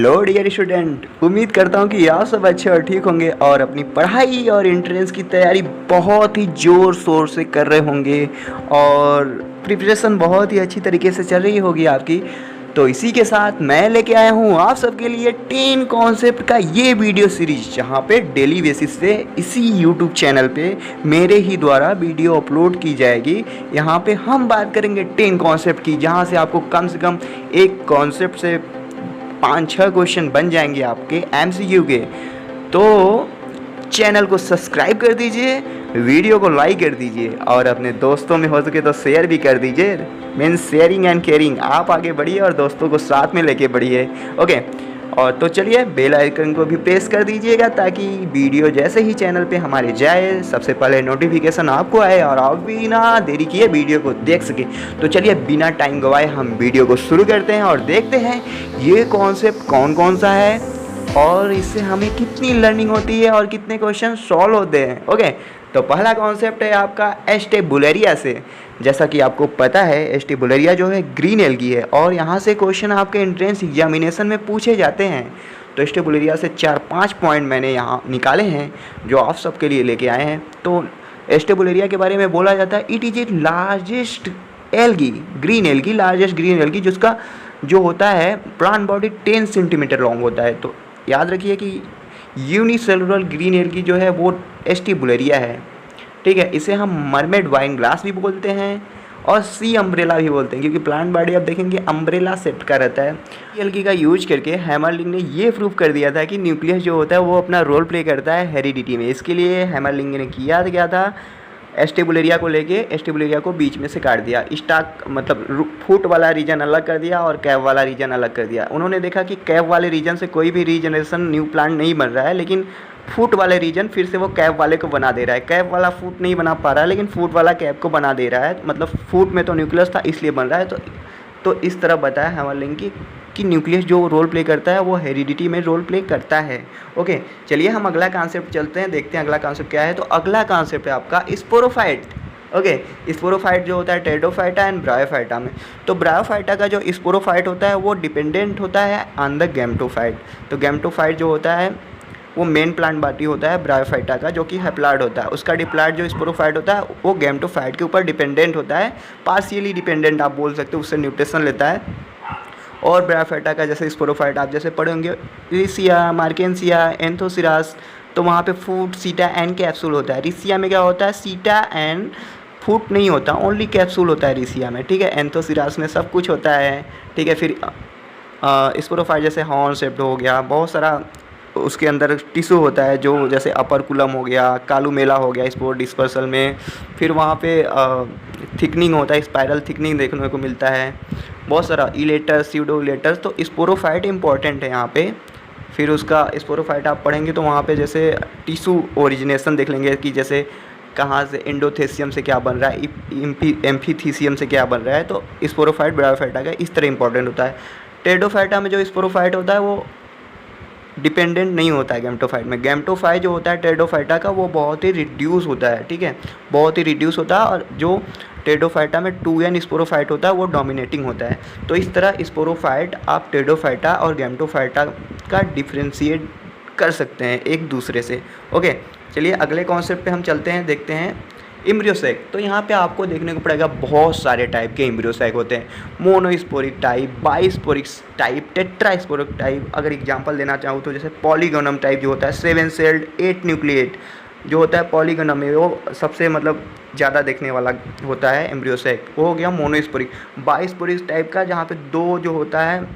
Hello dear student, उम्मीद करता हूँ कि आप सब अच्छे और ठीक होंगे और अपनी पढ़ाई और एंट्रेंस की तैयारी बहुत ही ज़ोर शोर से कर रहे होंगे और प्रिपरेशन बहुत ही अच्छी तरीके से चल रही होगी आपकी। तो इसी के साथ मैं लेके आया हूँ आप सबके लिए 10 कॉन्सेप्ट का ये वीडियो सीरीज, जहाँ पे डेली बेसिस पे इसी यूट्यूब चैनल पे मेरे ही द्वारा वीडियो अपलोड की जाएगी। यहाँ पे हम बात करेंगे 10 कॉन्सेप्ट की, जहाँ से आपको कम से कम एक कॉन्सेप्ट से 5-6 क्वेश्चन बन जाएंगे आपके MCQ के। तो चैनल को सब्सक्राइब कर दीजिए, वीडियो को लाइक कर दीजिए और अपने दोस्तों में हो सके तो शेयर भी कर दीजिए। मीन्स शेयरिंग एंड केयरिंग, आप आगे बढ़िए और दोस्तों को साथ में लेके बढ़िए। ओके, और तो चलिए बेल आइकन को भी प्रेस कर दीजिएगा ताकि वीडियो जैसे ही चैनल पे हमारे जाए सबसे पहले नोटिफिकेशन आपको आए और आप बिना देरी किए वीडियो को देख सके। तो चलिए बिना टाइम गवाए हम वीडियो को शुरू करते हैं और देखते हैं ये कॉन्सेप्ट कौन कौन सा है और इससे हमें कितनी लर्निंग होती है और कितने क्वेश्चन सॉल्व होते हैं। ओके, तो पहला कॉन्सेप्ट है आपका एस्टेबुलेरिया से। जैसा कि आपको पता है एस्टेबुलेरिया जो है ग्रीन एल्गी है और यहाँ से क्वेश्चन आपके एंट्रेंस एग्जामिनेशन में पूछे जाते हैं। तो एस्टेबुलेरिया से 4-5 पॉइंट मैंने यहाँ निकाले हैं जो आप सबके लिए लेके आए हैं। तो एस्टेबुलेरिया के बारे में बोला जाता है it is a largest algae, green algae, largest green algae, जिसका जो होता है प्लांट बॉडी 10 सेंटीमीटर लॉन्ग होता है। तो याद रखिए कि यूनिसेलुलर ग्रीन एल्गी जो है वो एस्टेबुलेरिया है। ठीक है, इसे हम मरमेड वाइन ग्लास भी बोलते हैं और सी अम्ब्रेला भी बोलते हैं, क्योंकि प्लांट बॉडी आप देखेंगे अम्ब्रेला शेप का रहता है। एल्गी का यूज करके हैमरलिंग ने ये प्रूव कर दिया था कि न्यूक्लियस जो होता है वो अपना रोल प्ले करता है हेरिडिटी में। इसके लिए हैमरलिंग ने किया क्या था, एस्टेबुलेरिया को लेके एस्टेबुलेरिया को बीच में से काट दिया, स्टाक मतलब फूट वाला रीजन अलग कर दिया और कैप वाला रीजन अलग कर दिया। उन्होंने देखा कि कैप वाले रीजन से कोई भी रीजनरेशन न्यू प्लांट नहीं बन रहा है, लेकिन फूट वाले रीजन फिर से वो कैप वाले को बना दे रहा है। कैप वाला फूट नहीं बना पा रहा है लेकिन फूट वाला कैप को बना दे रहा है, मतलब फूट में तो न्यूक्लियस था इसलिए बन रहा है। तो इस तरह बताया हैमरलिंग कि न्यूक्लियस जो रोल प्ले करता है वो हेरिडिटी में रोल प्ले करता है। ओके, चलिए हम अगला कॉन्सेप्ट चलते हैं, देखते हैं अगला कॉन्सेप्ट क्या है। तो अगला कॉन्सेप्ट है आपका स्पोरोफाइट। ओके, स्पोरोफाइट जो होता है टेरिडोफाइटा एंड ब्रायोफाइटा में। तो ब्रायोफाइटा का जो स्पोरोफाइट होता है वो डिपेंडेंट होता है ऑन द गैमेटोफाइट। तो गैमेटोफाइट जो होता है वो मेन प्लांट बॉडी होता है ब्रायोफाइटा का, जो कि हैप्लॉइड होता है। उसका डिप्लॉइड जो स्पोरोफाइट होता है वो गैमेटोफाइट के ऊपर डिपेंडेंट होता है, पार्शियली डिपेंडेंट आप बोल सकते हो, उससे न्यूट्रिशन लेता है। और ब्रायोफाइटा का जैसे स्पोरोफाइट आप जैसे पढ़ेंगे रिसिया, मार्केंसिया, एंथोसिरास, तो वहाँ पे फूट, सीटा एंड कैप्सूल होता है। रिसिया में क्या होता है, सीटा एंड फूट नहीं होता, ओनली कैप्सूल होता है रिसिया में। ठीक है, एंथोसिरास में सब कुछ होता है। ठीक है, फिर स्पोरोफाइट जैसे हॉर्न शेप्ड हो गया, बहुत सारा उसके अंदर टिश्यू होता है, जो जैसे अपर्कुलम हो गया, कालुमेला हो गया स्पोर डिस्पर्सल में। फिर वहाँ पे थिकनिंग होता है, स्पाइरल थिकनिंग देखने को मिलता है, बहुत सारा इलेटर्स, सीडो इलेटर्स। तो स्पोरोफाइट इंपॉर्टेंट है यहाँ पे। फिर उसका स्पोरोफाइट आप पढ़ेंगे तो वहाँ पे जैसे टिश्यू ओरिजिनेशन देख लेंगे कि जैसे कहाँ से एंडोथेसियम से क्या बन रहा है, एम्फीथीसियम से क्या बन रहा है। तो स्पोरोफाइट ब्रायोफाइटा का इस तरह इंपॉर्टेंट होता है। टेरिडोफाइटा में जो स्पोरोफाइट होता है वो डिपेंडेंट नहीं होता है गैमेटोफाइट में। गैमेटोफाइट जो होता है टेरिडोफाइटा का वो बहुत ही रिड्यूस होता है। ठीक है, बहुत ही रिड्यूस होता है। और जो टेरिडोफाइटा में 2n स्पोरोफाइट होता है वो डोमिनेटिंग होता है। तो इस तरह स्पोरोफाइट आप टेरिडोफाइटा और गैमेटोफाइटा का डिफ्रेंशिएट कर सकते हैं एक दूसरे से। ओके, चलिए अगले कॉन्सेप्ट पे हम चलते हैं, देखते हैं एम्ब्रियोसैक। तो यहाँ पे आपको देखने को पड़ेगा बहुत सारे टाइप के एम्ब्रियोसैक होते हैं, monosporic type, bisporic type, tetrasporic type. अगर एग्जांपल देना चाहूँ तो जैसे पॉलीगोनम टाइप जो होता है 7 सेल्ड 8 न्यूक्लिएट जो होता है पॉलीगोनम में, वो सबसे मतलब ज़्यादा देखने वाला होता है एम्ब्रियोसैक, वो हो गया मोनोस्पोरिक। बाइस्पोरिक टाइप का जहाँ पे 2 जो होता है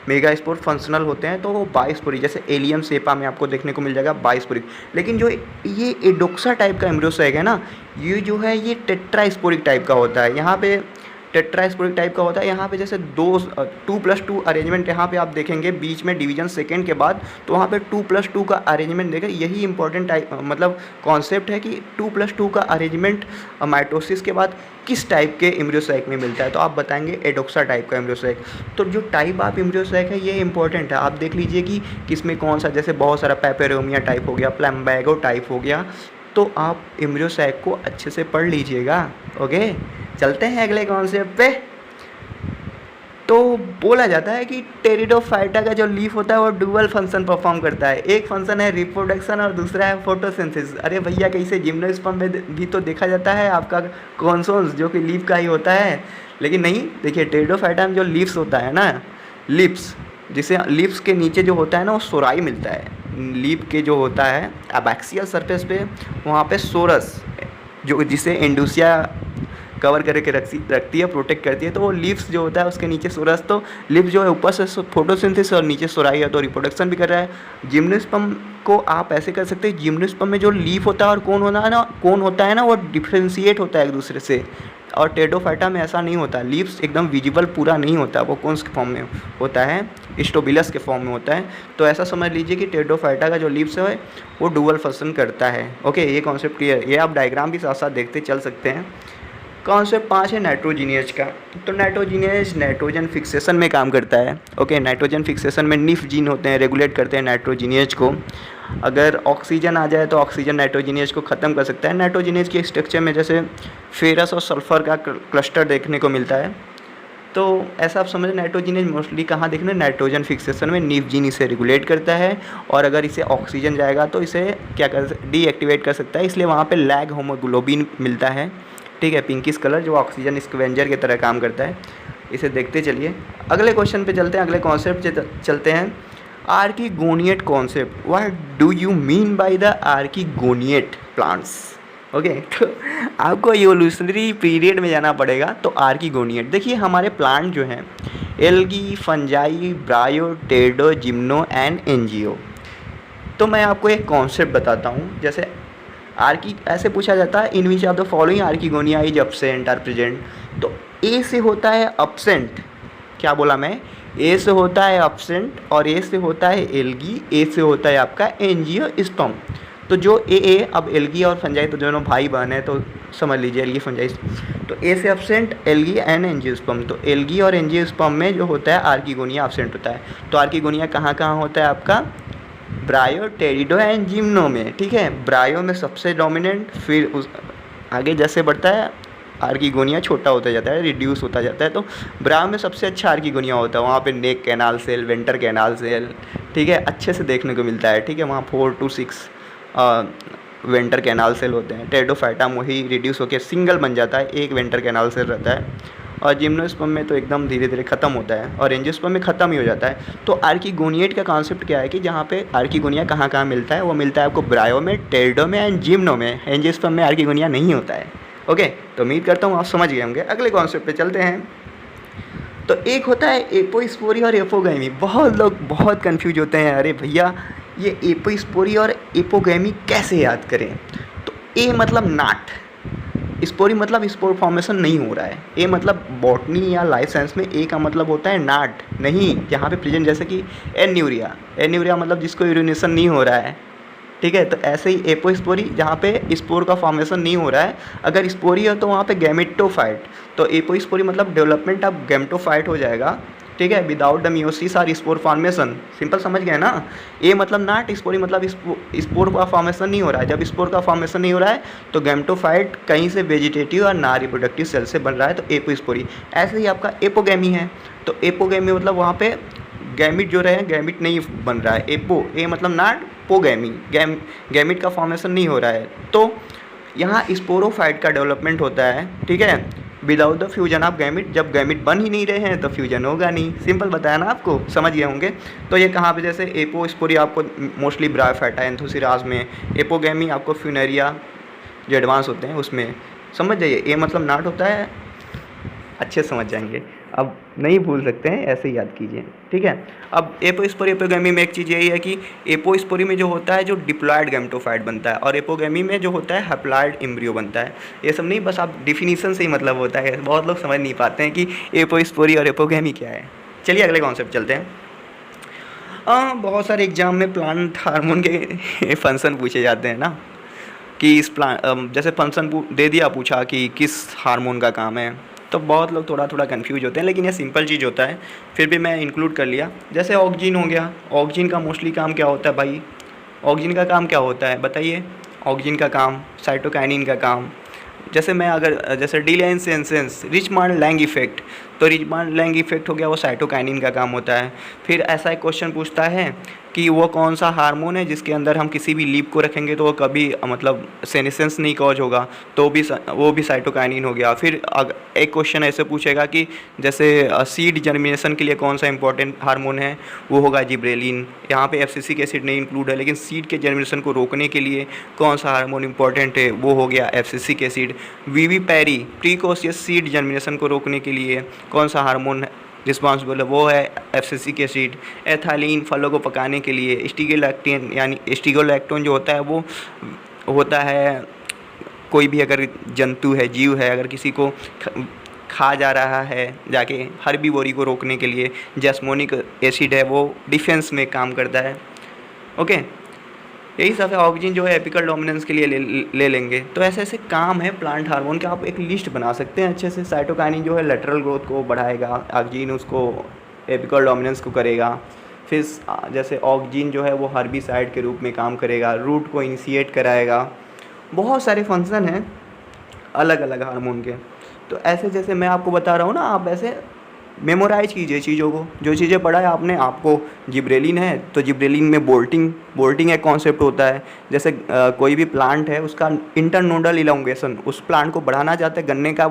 मेगास्पोर फंक्शनल होते हैं, तो वो बाइस्पोरिक, जैसे एलियम सेपा में आपको देखने को मिल जाएगा बाइस्पोरिक। लेकिन जो ये एडोक्सा टाइप का एम्ब्रियोसैक है ना, ये जो है ये टेट्रास्पोरिक टाइप का होता है। यहाँ पे टेट्रास्पोरिक टाइप का होता है। यहाँ पे जैसे 2+2 अरेंजमेंट यहाँ पे आप देखेंगे बीच में डिवीजन सेकेंड के बाद, तो वहाँ पे 2+2 का अरेंजमेंट देखें। यही इंपॉर्टेंट टाइप मतलब कॉन्सेप्ट है कि 2+2 का अरेंजमेंट माइटोसिस के बाद किस टाइप के एम्ब्रियोसैक में मिलता है। तो आप बताएंगे एडोक्सा टाइप का एम्ब्रियोसैक। तो जो टाइप आप एम्ब्रियोसैक है ये इंपॉर्टेंट है, आप देख लीजिए कि किसमें कौन सा, जैसे बहुत सारा पेपेरोमिया टाइप हो गया, प्लम्बैगो टाइप हो गया। तो आप एम्ब्रियोसैक को अच्छे से पढ़ लीजिएगा। ओके, चलते हैं अगले कॉन्सेप्ट पे। तो बोला जाता है कि टेरिडोफाइटा का जो लीफ होता है वो डुअल फंक्शन परफॉर्म करता है। एक फंक्शन है रिप्रोडक्शन और दूसरा है फोटोसिंथेसिस। अरे भैया कैसे जिम्नोस्पर्म में भी तो देखा जाता है आपका कॉन्सोन्स जो कि लीफ का ही होता है, लेकिन नहीं, देखिए टेरिडोफाइटा में जो लीव्स होता है ना, लिप्स, जिसे लिप्स के नीचे जो होता है ना वो सोराई मिलता है। लीफ के जो होता है एबैक्सियल सरफेस पे वहाँ पे सोरस जो जिसे इंडुसिया कवर करके रखती है, प्रोटेक्ट करती है, तो वो लीव्स जो होता है उसके नीचे सोरस, तो लिप्स जो है ऊपर से फोटोसिंथेसिस और नीचे सोराई है, तो रिप्रोडक्शन भी कर रहा है। जिम्नोस्पर्म को आप ऐसे कर सकते हैं, जिम्नोस्पर्म में जो लीफ होता है और कोन होता है ना वो डिफ्रेंशिएट होता है एक दूसरे से, और टेरिडोफाइटा में ऐसा नहीं होता। लीव्स एकदम विजिबल पूरा नहीं होता, वो कोन्स के फॉर्म में होता है, स्टोबिलस के फॉर्म में होता है। तो ऐसा समझ लीजिए कि टेरिडोफाइटा का जो लीव्स है वो डुअल फंक्शन करता है। ओके, ये कॉन्सेप्ट क्लियर। ये आप डायग्राम भी साथ साथ देखते चल सकते हैं। कॉन्सेप्ट 5 है नाइट्रोजीनियस का। तो नाइट्रोजीनियस नाइट्रोजन फिक्सेशन में काम करता है। ओके, नाइट्रोजन फिक्सेशन में निफ जीन होते हैं, रेगुलेट करते हैं नाइट्रोजीनियस को। अगर ऑक्सीजन आ जाए तो ऑक्सीजन नाइट्रोजीनियस को ख़त्म कर सकता है। नाइट्रोजीनियस के स्ट्रक्चर में जैसे फेरस और सल्फर का क्लस्टर देखने को मिलता है। तो ऐसा आप समझ, नाइट्रोजीनियस मोस्टली कहाँ देखने, नाइट्रोजन फिक्सेशन में निफ जीन इसे रेगुलेट करता है, और अगर इसे ऑक्सीजन जाएगा तो इसे क्या कर डीएक्टिवेट कर सकता है, इसलिए वहाँ पे लैग होमोग्लोबिन मिलता है। ठीक है, पिंकिश कलर जो ऑक्सीजन स्क्वेंजर की तरह काम करता है। इसे देखते चलिए। अगले क्वेश्चन पे चलते हैं, अगले कॉन्सेप्ट चलते हैं। Archegoniate concept, what do you mean by the archegoniate plants? Okay, तो आपको इवोल्यूशनरी पीरियड में जाना पड़ेगा। तो आर्किगोनिएट देखिए, हमारे प्लांट जो हैं algae, fungi, bryo, pterido, gymno and angio. तो मैं आपको एक कॉन्सेप्ट बताता हूँ। जैसे ऐसे पूछा जाता है, in which of the following archegonia is absent और प्रेजेंट। तो ए से होता है एब्सेंट, क्या बोला मैं, ए से होता है एब्सेंट, और ए से होता है एल्गी, ए से होता है आपका एंजियोस्पर्म। तो जो ए अब एल्गी और फंजाई तो दोनों भाई बहन है, तो समझ लीजिए एल्गी फंजाई। तो ए से एब्सेंट एल्गी एंड एंजियोस्पर्म। तो एल्गी और एंजियोस्पर्म में जो होता है आर्किगोनिया एब्सेंट होता है। तो आर्किगोनिया कहाँ कहाँ होता है आपका, ब्रायो, टेरिडो एंड जिम्नो में। ठीक है, ब्रायो में सबसे डोमिनेंट, फिर उस आगे जैसे बढ़ता है आर्किगोनिया छोटा होता जाता है, रिड्यूस होता जाता है। तो ब्रायो में सबसे अच्छा आर्किगोनिया होता है, वहाँ पे neck canal cell, venter canal cell, ठीक है, अच्छे से देखने को मिलता है। ठीक है, वहाँ 4 to 6 वेंटर कैनाल सेल होते हैं। टेरिडोफाइटा में ही रिड्यूस होकर सिंगल बन जाता है, एक वेंटर कैनाल सेल रहता है। और जिम्नोस्पर्म में तो एकदम धीरे धीरे ख़त्म होता है, और एंजियोस्पर्म में ख़त्म ही हो जाता है। तो आर्किगोनिएट का कॉन्सेप्ट क्या है कि जहाँ पे आर्किगोनिया कहाँ कहाँ मिलता है, वो मिलता है आपको ब्रायो में, टेरिडो में एंड जिम्नो में। एंजियोस्पर्म में आर्किगोनिया नहीं होता है। ओके, तो उम्मीद करता हूँ आप समझ गए होंगे। अगले कॉन्सेप्ट पे चलते हैं। तो एक होता है एपोस्पोरी और एपोगैमी। बहुत लोग बहुत कन्फ्यूज होते हैं, अरे भैया ये एपोस्पोरी और एपोगैमी कैसे याद करें। तो ए मतलब नाट, स्पोरी मतलब स्पोर फॉर्मेशन नहीं हो रहा है। ए मतलब बॉटनी या लाइफ साइंस में ए का मतलब होता है नाट नहीं, जहाँ पे प्रेजेंट, जैसे कि एन्यूरिया मतलब जिसको यूरिनेशन नहीं हो रहा है। ठीक है, तो ऐसे ही एपोस्पोरी जहाँ पे स्पोर का फॉर्मेशन नहीं हो रहा है। अगर स्पोरी हो तो वहाँ पे गैमेटोफाइट, तो एपोस्पोरी मतलब डेवलपमेंट ऑफ गैमेटोफाइट हो जाएगा। ठीक है, विदाउट द मियोसिस और स्पोर फॉर्मेशन। सिंपल समझ गए ना। ए मतलब नाट, स्पोरी मतलब स्पोर का फॉर्मेशन नहीं हो रहा है। जब स्पोर का फॉर्मेशन नहीं हो रहा है तो गैमेटोफाइट कहीं से वेजिटेटिव और ना रिप्रोडक्टिव सेल से बन रहा है, तो एपोस्पोरी। ऐसे ही आपका एपोगैमी है, तो एपोगैमी मतलब वहाँ पे गैमिट जो रहे, गैमिट नहीं बन रहा है। ए मतलब नाट, पोगैमी, गैमिट का फॉर्मेशन नहीं हो रहा है, तो यहाँ स्पोरोफाइट का डेवलपमेंट होता है। ठीक है, without the fusion of gamete. जब गैमिट बन ही नहीं रहे हैं तो फ्यूजन होगा नहीं। सिंपल बताया ना आपको, समझ गए होंगे। तो ये कहाँ पे, जैसे एपोस्पोरी आपको मोस्टली ब्रायोफाइटा एंथोसिरास में, एपोगैमी आपको फ्यूनेरिया जो एडवांस होते हैं उसमें। समझ जाइए, ए मतलब नाट होता है, अच्छे समझ जाएंगे। अब नहीं भूल सकते हैं, ऐसे ही याद कीजिए। ठीक है, अब एपोस्पोरी एपोगैमी में एक चीज़ यही है कि एपोस्पोरी में जो होता है जो डिप्लॉयड गैमेटोफाइट बनता है, और एपोगैमी में जो होता है हैप्लॉयड एम्ब्रियो बनता है। ये सब नहीं, बस आप डिफिनीसन से ही मतलब होता है। बहुत लोग समझ नहीं पाते हैं कि एपोस्पोरी और एपोगैमी क्या है। चलिए अगले कॉन्सेप्ट चलते हैं। बहुत सारे एग्जाम में प्लांट हार्मोन के फंक्शन पूछे जाते हैं ना, कि इस जैसे फंक्शन दे दिया, पूछा कि किस हार्मोन का काम है, तो बहुत लोग थोड़ा कंफ्यूज होते हैं, लेकिन ये सिंपल चीज़ होता है, फिर भी मैं इंक्लूड कर लिया। जैसे ऑक्सीजन हो गया, ऑक्सीजन का मोस्टली काम क्या होता है भाई, ऑक्सीजन का काम क्या होता है बताइए। ऑक्सीजन का काम, साइटोकाइनिन का काम। जैसे मैं अगर जैसे डीलेंसेंसेंस, रिचमंड लैंग इफेक्ट, तो रिजबाउंड लैंग इफेक्ट हो गया, वो साइटोकाइनिन का काम होता है। फिर ऐसा एक क्वेश्चन पूछता है कि वो कौन सा हार्मोन है जिसके अंदर हम किसी भी लीप को रखेंगे तो वो कभी मतलब सेनेसेंस नहीं कॉज होगा, तो वो भी साइटोकाइनिन हो गया। फिर एक क्वेश्चन ऐसे पूछेगा कि जैसे सीड जर्मिनेशन के लिए कौन सा इंपॉर्टेंट हार्मोन है, वो होगा जिब्रेलिन। यहाँ पे एफसीसिक एसिड नहीं इंक्लूड है, लेकिन सीड के जर्मिनेशन को रोकने के लिए कौन सा हार्मोन इंपॉर्टेंट है, वो हो गया एफसीसिक एसिड। विविपैरी प्रीकोशियस सीड जर्मिनेशन को रोकने के लिए कौन सा हार्मोन रिस्पॉन्सिबल है, वो है एफसीसिक एसिड। एथालीन फलों को पकाने के लिए। स्टिगोलैक्टोन यानी स्टिगोलैक्टोन जो होता है वो होता है कोई भी अगर जंतु है, जीव है, अगर किसी को खा जा रहा है जाके हर्बीवोरी को रोकने के लिए। जैस्मोनिक एसिड है वो डिफेंस में काम करता है। ओके, यही सब है। ऑक्सीजन जो है एपिकल डोमिनेंस के लिए ले लेंगे। तो ऐसे ऐसे काम है प्लांट हार्मोन के, आप एक लिस्ट बना सकते हैं अच्छे से। साइटोकाइनिन जो है लेटरल ग्रोथ को बढ़ाएगा, ऑक्सीजन उसको एपिकल डोमिनेंस को करेगा। फिर जैसे ऑक्सीजन जो है वो हर्बिसाइड के रूप में काम करेगा, रूट को इनिशिएट कराएगा। बहुत सारे फंक्शन हैं अलग अलग हार्मोन के। तो ऐसे जैसे मैं आपको बता रहा हूँ ना, आप ऐसे मेमोराइज कीजिए चीज़ों को। जो चीज़ें पढ़ा है आपने, आपको जिब्रेलिन है तो जिब्रेलिन में बोल्टिंग एक कॉन्सेप्ट होता है। जैसे कोई भी प्लांट है उसका इंटरनोडल इलोंगेशन, उस प्लांट को बढ़ाना चाहते हैं। गन्ने का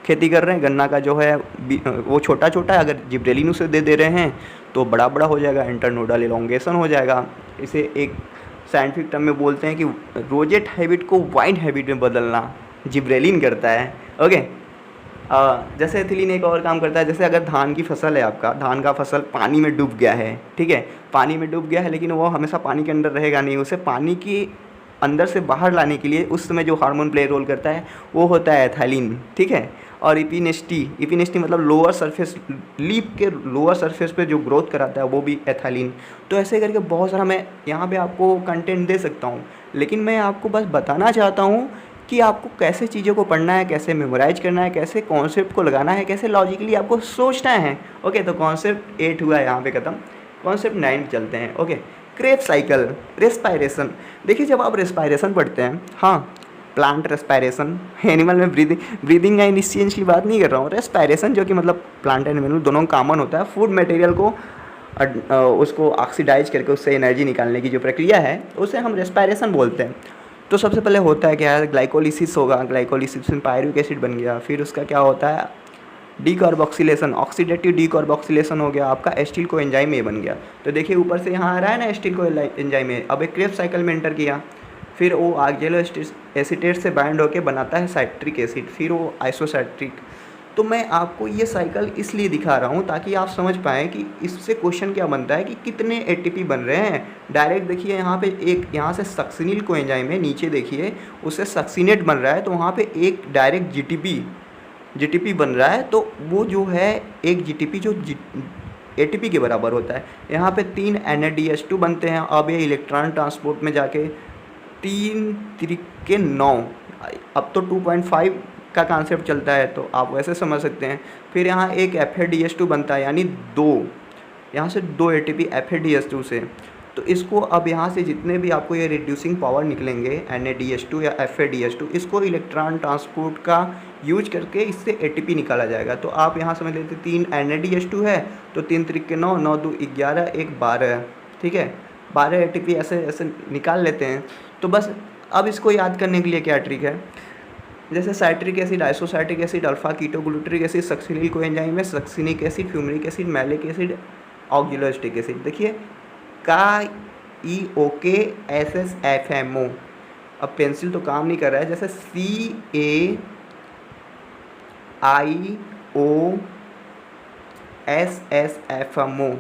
खेती कर रहे हैं, गन्ना का जो है वो छोटा छोटा है, अगर जिब्रेलिन उसे दे रहे हैं तो बड़ा बड़ा हो जाएगा, इंटरनोडल इलोंगेशन हो जाएगा। इसे एक साइंटिफिक टर्म में बोलते हैं कि रोजेट हैबिट को वाइन हैबिट में बदलना जिब्रेलिन करता है। ओके, जैसे एथिलीन एक और काम करता है। जैसे अगर धान की फसल है, आपका धान का फसल पानी में डूब गया है, ठीक है, पानी में डूब गया है, लेकिन वो हमेशा पानी के अंदर रहेगा नहीं। उसे पानी के अंदर से बाहर लाने के लिए उस समय जो हार्मोन प्ले रोल करता है वो होता है एथिलीन, ठीक है। और इपिनेस्टी मतलब लोअर सरफेस, लीफ के लोअर सरफेस पे जो ग्रोथ कराता है वो भी एथिलीन। तो ऐसे करके बहुत सारा मैं यहाँ पे आपको कंटेंट दे सकता हूँ, लेकिन मैं आपको बस बताना चाहता हूँ कि आपको कैसे चीज़ों को पढ़ना है, कैसे मेमोराइज करना है, कैसे कॉन्सेप्ट को लगाना है, कैसे लॉजिकली आपको सोचना है। ओके, तो कॉन्सेप्ट 8 हुआ है यहाँ पे ख़त्म। कॉन्सेप्ट 9 चलते हैं। Okay, Krebs cycle, respiration. देखिए जब आप रेस्पायरेशन पढ़ते हैं, हाँ, प्लांट रेस्पायरेशन, एनिमल में ब्रीदिंग एंड डिस्चेंज की बात नहीं कर रहा हूँ। रेस्पायरेशन जो कि मतलब प्लांट एंड एनिमल दोनों कॉमन होता है। फूड मटेरियल को उसको ऑक्सीडाइज करके उससे एनर्जी निकालने की जो प्रक्रिया है उसे हम रेस्पायरेशन बोलते हैं। तो सबसे पहले होता है क्या है, ग्लाइकोलिसिस होगा, ग्लाइकोलिसिस में पायरुविक एसिड बन गया। फिर उसका क्या होता है, डीकार्बोक्सिलेशन, ऑक्सीडेटिव डीकार्बोक्सिलेशन हो गया, आपका एस्टिल को एंजाइम ए बन गया। तो देखिए ऊपर से यहाँ आ रहा है ना एस्टिल को एंजाइम ए। अब एक क्रेब्स साइकिल में एंटर किया, फिर वो ऑक्जेलो एसीटेट से बाइंड होकर बनाता है साइट्रिक एसिड, फिर वो आइसोसाइट्रिक। तो मैं आपको ये साइकिल इसलिए दिखा रहा हूँ ताकि आप समझ पाएँ कि इससे क्वेश्चन क्या बनता है कि कितने एटीपी बन रहे हैं। डायरेक्ट देखिए यहाँ पे एक, यहाँ से सक्सिनिल को एंजाइम है, नीचे देखिए उससे सक्सिनेट बन रहा है, तो वहाँ पे एक डायरेक्ट जीटीपी बन रहा है। तो वो जो है एक जीटीपी जो एटीपी के बराबर होता है। यहाँ पे 3 NADH2 बनते हैं। अब ये इलेक्ट्रॉन ट्रांसपोर्ट में जाके 3 त्रिके 9, अब तो 2.5 का कॉन्सेप्ट चलता है, तो आप वैसे समझ सकते हैं। फिर यहाँ एक FADH2 बनता है, यानी 2, यहाँ से 2 ATP FADH2 से। तो इसको अब यहाँ से जितने भी आपको ये रिड्यूसिंग पावर निकलेंगे NADH2 या FADH2, इसको इलेक्ट्रॉन ट्रांसपोर्ट का यूज करके इससे ATP निकाला जाएगा। तो आप यहाँ समझ लेते 3 NADH2 है, तो 3 त्रिक 9, 9 2 11, 1 12, ठीक है, 12 ATP ऐसे निकाल लेते हैं। तो बस अब इसको याद करने के लिए क्या ट्रिक है, जैसे citric acid, isocitric acid, alpha ketoglutaric acid, succinyl coenzyme में succinic acid, fumaric acid, malic acid, oxaloacetic acid. देखिए KEOKSSFMO। अब पेंसिल तो काम नहीं कर रहा है, जैसे CAIOSSFMO,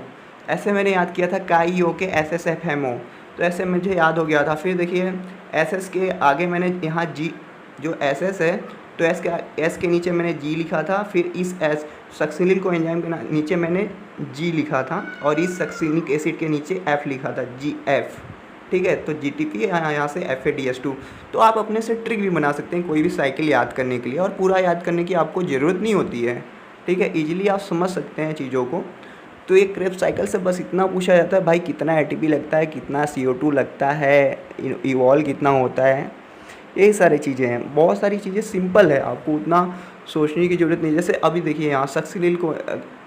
ऐसे मैंने याद किया था KEOKSSFMO, तो ऐसे मुझे याद हो गया था। फिर देखिए SS के आगे मैंने यहाँ G, जो SS है तो S के नीचे मैंने G लिखा था, फिर इस S सक्सिनिल को एंजाइम के नीचे मैंने G लिखा था, और इस सक्सिनिक एसिड के नीचे F लिखा था, GF, ठीक है। तो GTP यहाँ से FADH2। तो आप अपने से ट्रिक भी बना सकते हैं कोई भी साइकिल याद करने के लिए, और पूरा याद करने की आपको ज़रूरत नहीं होती है, ठीक है। ईजिली आप समझ सकते हैं चीज़ों को। तो ये क्रेब्स साइकिल से बस इतना पूछा जाता है, भाई कितना ATP लगता है, कितना CO2 लगता है, इवॉल्व कितना होता है, यही सारी चीज़ें हैं। बहुत सारी चीज़ें सिंपल है, आपको उतना सोचने की ज़रूरत नहीं। जैसे अभी देखिए यहाँ सक्सिलिल को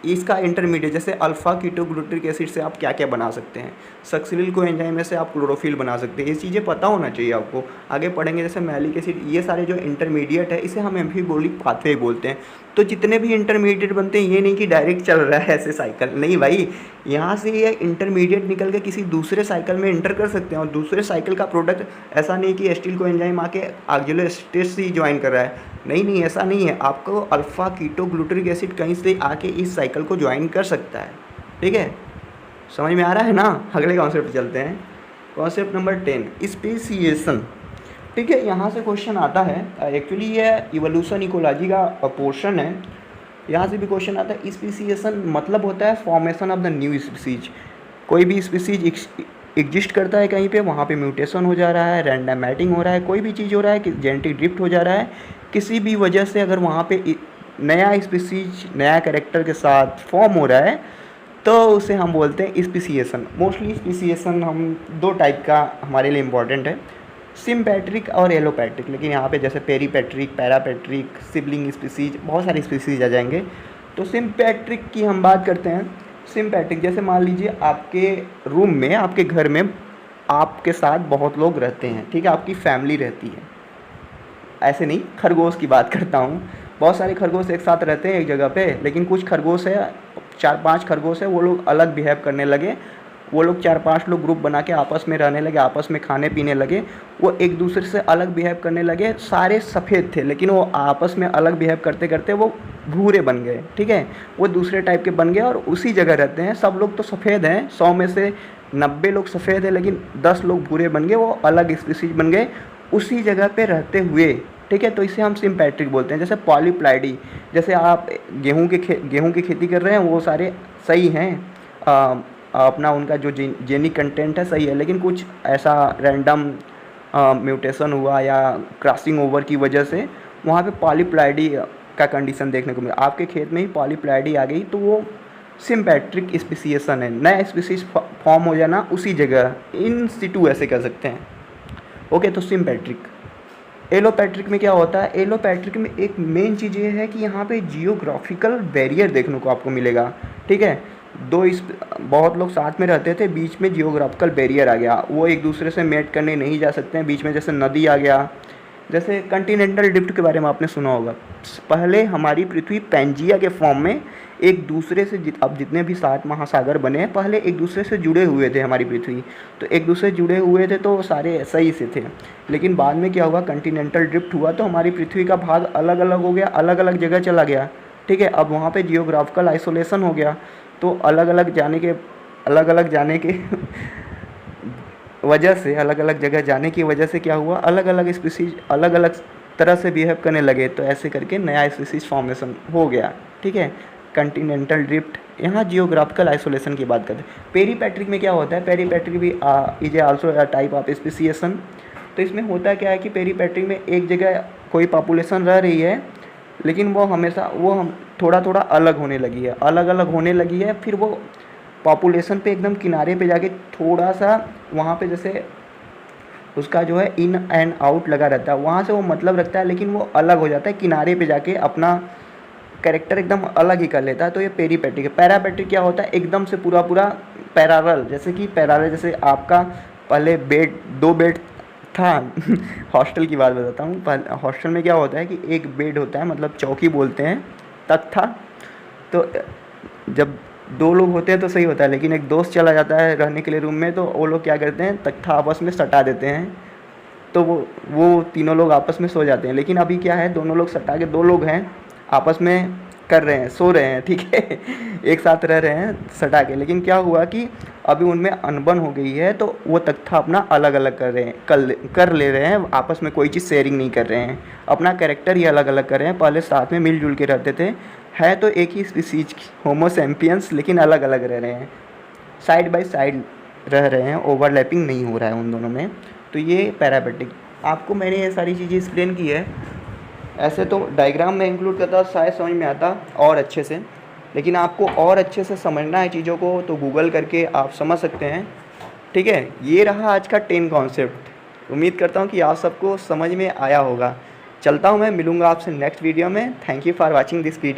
इसका इंटरमीडिएट जैसे अल्फ़ा कीटोग्लूटरिक एसिड से आप क्या क्या बना सकते हैं। सक्सिलिल को एंजाइम में से आप क्लोरोफिल बना सकते हैं। ये चीज़ें पता होना चाहिए आपको। आगे पढ़ेंगे जैसे मैलिक एसिड, ये सारे जो इंटरमीडिएट है इसे हम एम्फीबोलिक पाथवे बोलते हैं। तो जितने भी इंटरमीडिएट बनते हैं ये नहीं कि डायरेक्ट चल रहा है ऐसे साइकिल, नहीं भाई, यहाँ से ये इंटरमीडिएट निकल के किसी दूसरे साइकिल में एंटर कर सकते हैं और दूसरे साइकिल का प्रोडक्ट, ऐसा नहीं कि एस्टिल को एंजाइम आके ऑक्जिलो एस्टेट से ही ज्वाइन कर रहा है, नहीं, ऐसा नहीं है। आपको अल्फ़ा कीटोग्लूटरिक एसिड कहीं से आके इस साइकिल को ज्वाइन कर सकता है। ठीक है, समझ में आ रहा है ना। अगले कॉन्सेप्ट चलते हैं, कॉन्सेप्ट नंबर 10 स्पेसिएशन। ठीक है, यहाँ से क्वेश्चन आता है, एक्चुअली ये इवोल्यूशन इकोलॉजी का पोर्शन है, यहाँ से भी क्वेश्चन आता है। स्पेसिएशन मतलब होता है formation of the new species. कोई भी स्पीसीज एग्जिस्ट करता है कहीं पे, वहाँ पे म्यूटेशन हो जा रहा है, रैंडम मैटिंग हो रहा है, कोई भी चीज़ हो रहा है कि जेनेटिक ड्रिफ्ट हो जा रहा है, किसी भी वजह से अगर वहाँ पे नया स्पीसीज नया कैरेक्टर के साथ फॉर्म हो रहा है तो उसे हम बोलते हैं स्पेसिएशन। मोस्टली स्पेसिएशन हम दो टाइप का हमारे लिए इम्पॉर्टेंट है, सिम्पैट्रिक और एलोपैट्रिक। लेकिन यहाँ पे जैसे पेरीपैट्रिक, पैरापैट्रिक, सिबलिंग स्पीसीज, बहुत सारे स्पीसीज आ जाएंगे। तो सिम्पैट्रिक की हम बात करते हैं। सिम्पैट्रिक जैसे मान लीजिए आपके रूम में, आपके घर में आपके साथ बहुत लोग रहते हैं, ठीक है, आपकी फैमिली रहती है, ऐसे नहीं, खरगोश की बात करता हूँ। बहुत सारे खरगोश एक साथ रहते हैं एक जगह पे, लेकिन कुछ खरगोश है, 4-5 खरगोश है, वो लोग अलग बिहेव करने लगे, वो लोग 4-5 लोग ग्रुप बना के आपस में रहने लगे, आपस में खाने पीने लगे, वो एक दूसरे से अलग बिहेव करने लगे। सारे सफ़ेद थे लेकिन वो आपस में अलग बिहेव करते करते वो भूरे बन गए, ठीक है, वो दूसरे टाइप के बन गए और उसी जगह रहते हैं। सब लोग तो सफ़ेद हैं, 100 में से 90 लोग सफ़ेद हैं, लेकिन 10 लोग भूरे बन गए, वो अलग स्पीसीज बन गए उसी जगह पे रहते हुए। ठीक है, तो इसे हम सिम्पैट्रिक बोलते हैं। जैसे पॉलीप्लाइडी, जैसे आप गेहूं की खेती कर रहे हैं, वो सारे सही हैं, अपना उनका जो जेनिक कंटेंट है सही है, लेकिन कुछ ऐसा रैंडम म्यूटेशन हुआ या क्रॉसिंग ओवर की वजह से वहाँ पे पॉलीप्लाइडी का कंडीशन देखने को मिला, आपके खेत में ही पॉलीप्लाइडी आ गई, तो वो सिम्पैट्रिक स्पेसिएशन है, नया स्पीसीज फॉर्म हो जाना उसी जगह, इन सिटू ऐसे कह सकते हैं। ओके, तो सिम्पैट्रिक। एलोपैट्रिक में क्या होता है, एलोपैट्रिक में एक मेन चीज़ ये है कि यहाँ पे जियोग्राफिकल बैरियर देखने को आपको मिलेगा। ठीक है, बहुत लोग साथ में रहते थे, बीच में जियोग्राफिकल बैरियर आ गया, वो एक दूसरे से मेट करने नहीं जा सकते हैं, बीच में जैसे नदी आ गया। जैसे कंटिनेंटल ड्रिफ्ट के बारे में आपने सुना होगा, पहले हमारी पृथ्वी पैंजिया के फॉर्म में एक दूसरे से अब जितने भी 7 महासागर बने हैं, पहले एक दूसरे से जुड़े हुए थे हमारी पृथ्वी, तो एक दूसरे से जुड़े हुए थे तो सारे सही से थे। लेकिन बाद में क्या हुआ, कंटिनेंटल ड्रिफ्ट हुआ तो हमारी पृथ्वी का भाग अलग अलग हो गया, अलग अलग जगह चला गया। ठीक है, अब वहाँ पे जियोग्राफिकल आइसोलेशन हो गया, तो अलग अलग जाने के वजह से, अलग अलग जगह जाने की वजह से क्या हुआ, अलग अलग स्पीसीज अलग अलग तरह से बिहेव करने लगे, तो ऐसे करके नया स्पीसीज फॉर्मेशन हो गया। ठीक है, कंटिनेंटल ड्रिफ्ट। यहाँ जियोग्राफिकल आइसोलेशन की बात करते हैं। पेरीपैट्रिक में क्या होता है, पेरीपैट्रिक भी is also a type of speciation. तो इसमें होता क्या है कि पेरीपैट्रिक में एक जगह कोई पॉपुलेशन रह रही है, लेकिन वो हमेशा हम थोड़ा थोड़ा अलग होने लगी है, अलग अलग होने लगी है, फिर वो पॉपुलेशन पे एकदम किनारे पे जाके थोड़ा सा वहाँ पे जैसे उसका जो है इन एंड आउट लगा रहता है, वहाँ से वो मतलब रखता है, लेकिन वो अलग हो जाता है, किनारे पे जाके अपना कैरेक्टर एकदम अलग ही कर लेता है। तो ये पेरीपैट्रिक है। पैरापैट्रिक क्या होता है, एकदम से पूरा पैरेलल, जैसे कि पैरेलल, जैसे आपका पहले दो बेड था हॉस्टल की बात बताता हूँ। हॉस्टल में क्या होता है कि एक बेड होता है, मतलब चौकी बोलते हैं, तख्ता। तो जब 2 लोग होते हैं तो सही होता है, लेकिन एक दोस्त चला जाता है रहने के लिए रूम में, तो वो लोग क्या करते हैं, तख्ता आपस में सटा देते हैं, तो वो तीनों लोग आपस में सो जाते हैं। लेकिन अभी क्या है, दोनों लोग सटा के, 2 लोग हैं आपस में कर रहे हैं, सो रहे हैं, ठीक है एक साथ रह रहे हैं सटा के, लेकिन क्या हुआ कि अभी उनमें अनबन हो गई है, तो वो तख्ता अपना अलग अलग कर रहे हैं, कर ले रहे हैं, आपस में कोई चीज़ शेयरिंग नहीं कर रहे हैं, अपना कैरेक्टर ही अलग अलग कर रहे हैं। पहले साथ में मिलजुल के रहते थे, है तो एक ही स्पीसीज होमो सैपियंस, लेकिन अलग अलग रह रहे हैं, साइड बाय साइड रह रहे हैं, ओवरलैपिंग नहीं हो रहा है उन दोनों में। तो ये पैरापैट्रिक। आपको मैंने ये सारी चीज़ें एक्सप्लेन की है, ऐसे तो डायग्राम में इंक्लूड करता शायद समझ में आता और अच्छे से, लेकिन आपको और अच्छे से समझना है चीज़ों को तो गूगल करके आप समझ सकते हैं। ठीक है, ये रहा आज का 10 कॉन्सेप्ट। उम्मीद करता हूँ कि आप सबको समझ में आया होगा। चलता हूँ मैं, मिलूँगा आपसे नेक्स्ट वीडियो में। Thank you for watching this video.